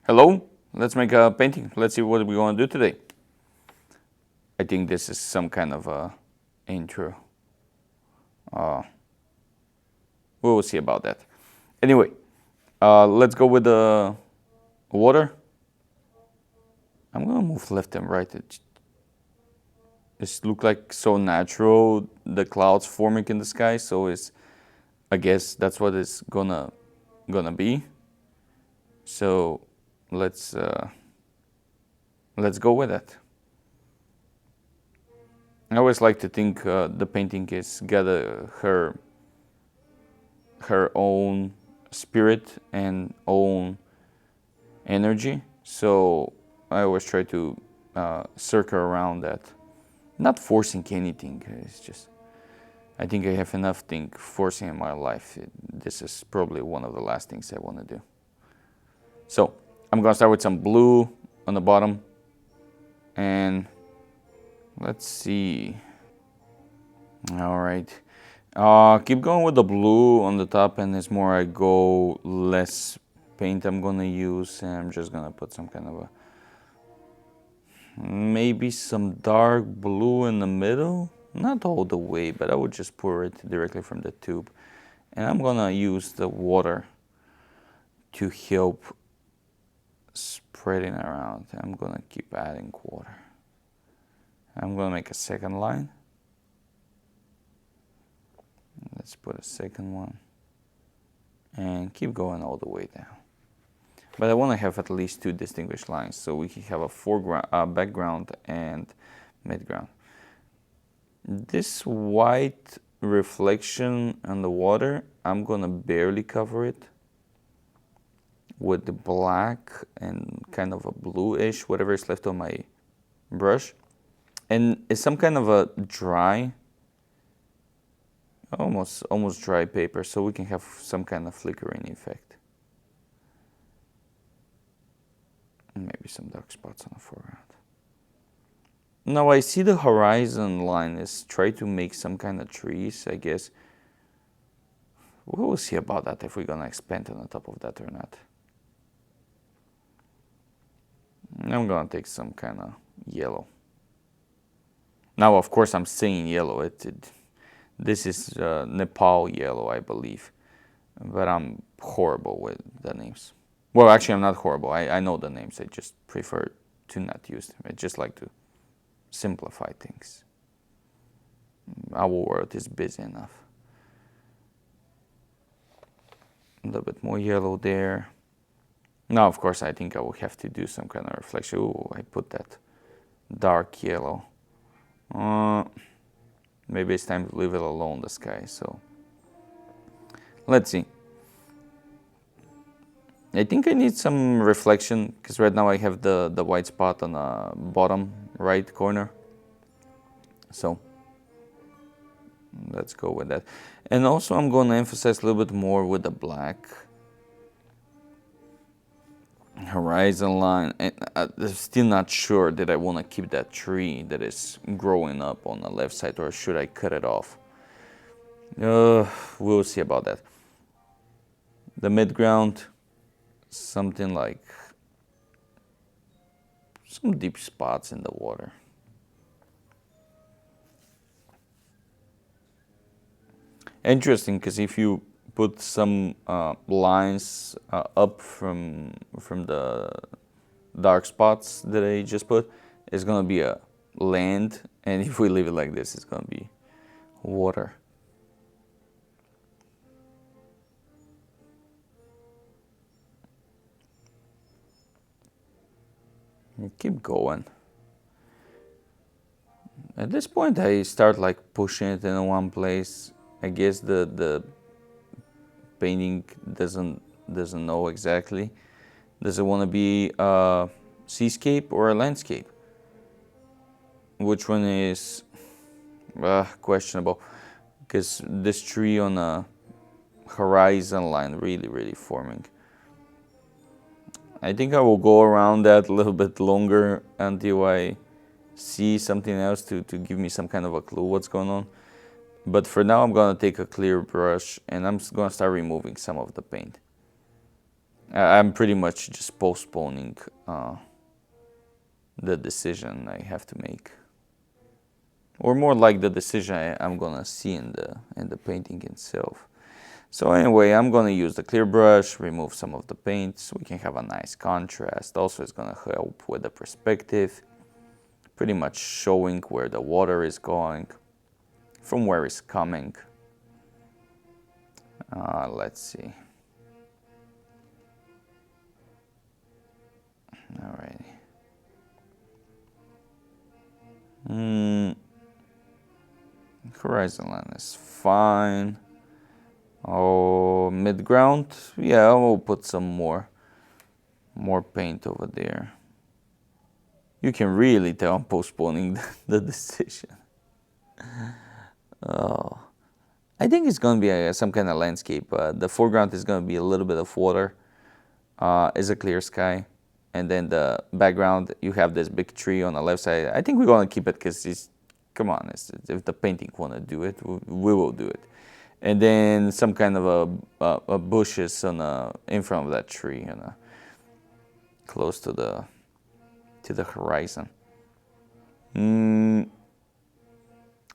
Hello, let's make a painting. Let's see what we're going to do today. I think this is some kind of a intro. We will see about that. Anyway, let's go with the water. I'm going to move left and right. It just look like so natural, the clouds forming in the sky. So I guess that's what it's gonna be. So let's go with it. I always like to think the painting is got her own spirit and own energy. So I always try to circle around that, not forcing anything. It's just I think I have enough thing forcing in my life. This is probably one of the last things I want to do. So I'm gonna start with some blue on the bottom, and let's see. All right. Keep going with the blue on the top, and as more I go, less paint I'm gonna use, and I'm just gonna put some kind of maybe some dark blue in the middle. Not all the way, but I would just pour it directly from the tube. And I'm gonna use the water to help spreading around. I'm gonna keep adding water. I'm gonna make a second line. Let's put a second one and keep going all the way down. But I want to have at least two distinguished lines so we can have a foreground, background and midground. This white reflection on the water, I'm gonna barely cover it with the black and kind of a bluish, whatever is left on my brush. And it's some kind of a dry, almost dry paper, so we can have some kind of flickering effect. And maybe some dark spots on the foreground. Now I see the horizon line is try to make some kind of trees, I guess. We will see about that if we're gonna expand on the top of that or not. I'm gonna take some kind of yellow. Now, of course, I'm saying yellow. This is Nepal yellow, I believe. But I'm horrible with the names. Well, actually, I'm not horrible. I know the names. I just prefer to not use them. I just like to simplify things. Our world is busy enough. A little bit more yellow there. Now, of course, I think I will have to do some kind of reflection. Ooh, I put that dark yellow. Maybe it's time to leave it alone, the sky. So let's see. I think I need some reflection because right now I have the white spot on the bottom right corner. So let's go with that. And also I'm going to emphasize a little bit more with the black horizon line. And I'm still not sure that I want to keep that tree that is growing up on the left side, or should I cut it off? We'll see about that. The midground, something like some deep spots in the water. Interesting, because if you put some lines up from the dark spots that I just put, it's gonna be a land, and if we leave it like this, it's gonna be water. And keep going. At this point, I start like pushing it in one place. I guess the painting doesn't know exactly. Does it want to be a seascape or a landscape? Which one is questionable? Because this tree on a horizon line really forming. I think I will go around that a little bit longer until I see something else to give me some kind of a clue what's going on. But for now, I'm gonna take a clear brush and I'm gonna start removing some of the paint. I'm pretty much just postponing the decision I have to make, or more like the decision I'm gonna see in the painting itself. So anyway, I'm gonna use the clear brush, remove some of the paint so we can have a nice contrast. Also, it's gonna help with the perspective, pretty much showing where the water is going, from where it's coming. Let's see. Alrighty. Horizon line is fine. Oh, mid-ground, yeah, I will put some more paint over there. You can really tell I'm postponing the decision. Oh, I think it's gonna be some kind of landscape. The foreground is gonna be a little bit of water. Is a clear sky, and then the background you have this big tree on the left side. I think we're gonna keep it because it's, come on, if the painting wanna do it, we will do it. And then some kind of a bushes in front of that tree, close to the horizon.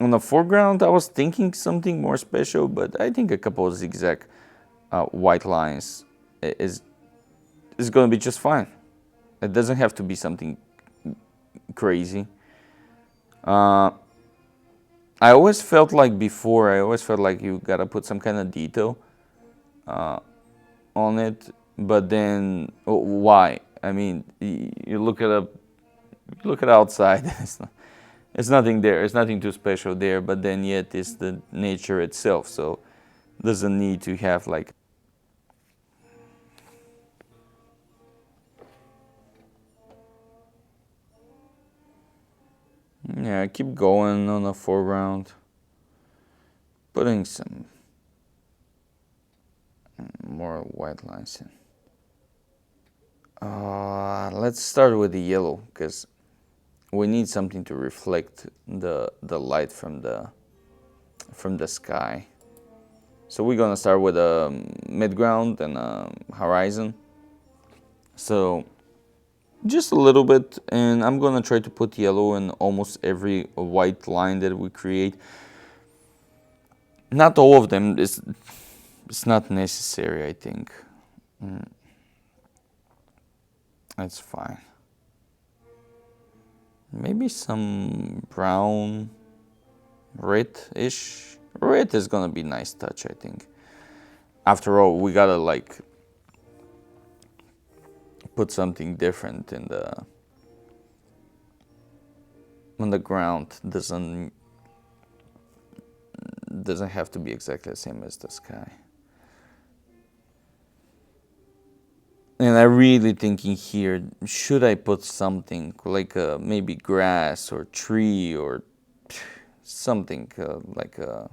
On the foreground, I was thinking something more special, but I think a couple of zigzag white lines is going to be just fine. It doesn't have to be something crazy. I always felt like before, you gotta put some kind of detail on it, but then why? I mean, you look at outside. It's nothing there. It's nothing too special there. But then yet it's the nature itself. So doesn't need to have like. Yeah, keep going on the foreground. Putting some more white lines in. Let's start with the yellow because we need something to reflect the light from the sky. So we're gonna start with a mid-ground and a horizon. So just a little bit, and I'm gonna try to put yellow in almost every white line that we create. Not all of them. It's not necessary, I think. That's fine. Maybe some brown, red-ish. Red is gonna be nice touch, I think. After all, we gotta like put something different on the ground. Doesn't have to be exactly the same as the sky. And I'm really thinking here, should I put something like maybe grass or tree or something like a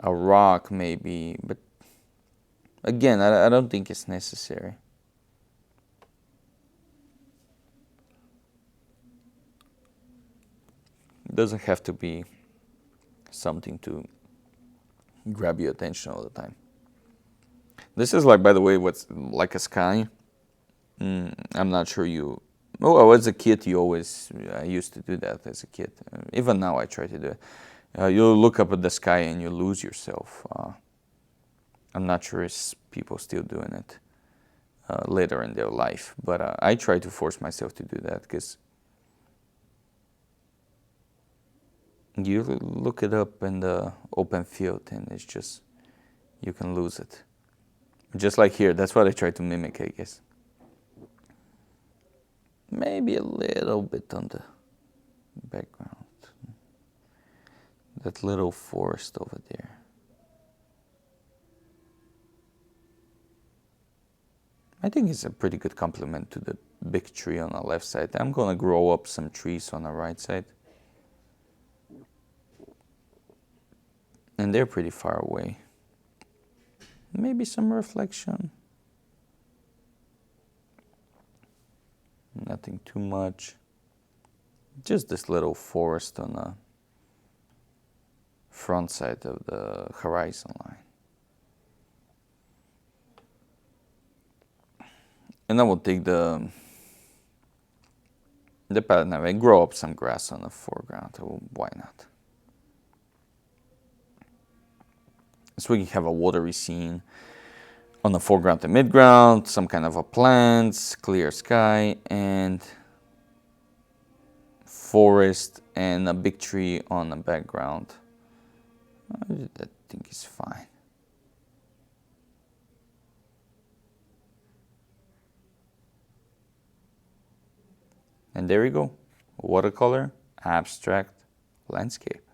rock maybe, but again, I don't think it's necessary. It doesn't have to be something to grab your attention all the time. This is like, by the way, what's like a sky. I'm not sure you. Oh, as a kid, I used to do that as a kid. Even now, I try to do it. You look up at the sky and you lose yourself. I'm not sure if people still doing it later in their life, but I try to force myself to do that because you look it up in the open field and it's just, you can lose it. Just like here, that's what I try to mimic, I guess. Maybe a little bit on the background. That little forest over there. I think it's a pretty good complement to the big tree on the left side. I'm gonna grow up some trees on the right side. And they're pretty far away. Maybe some reflection. Nothing too much. Just this little forest on the front side of the horizon line. And I will take the palette knife and grow up some grass on the foreground. Oh, why not? So we can have a watery scene on the foreground and midground, some kind of a plants, clear sky, and forest, and a big tree on the background. I think is fine. And there we go. Watercolor, abstract, landscape.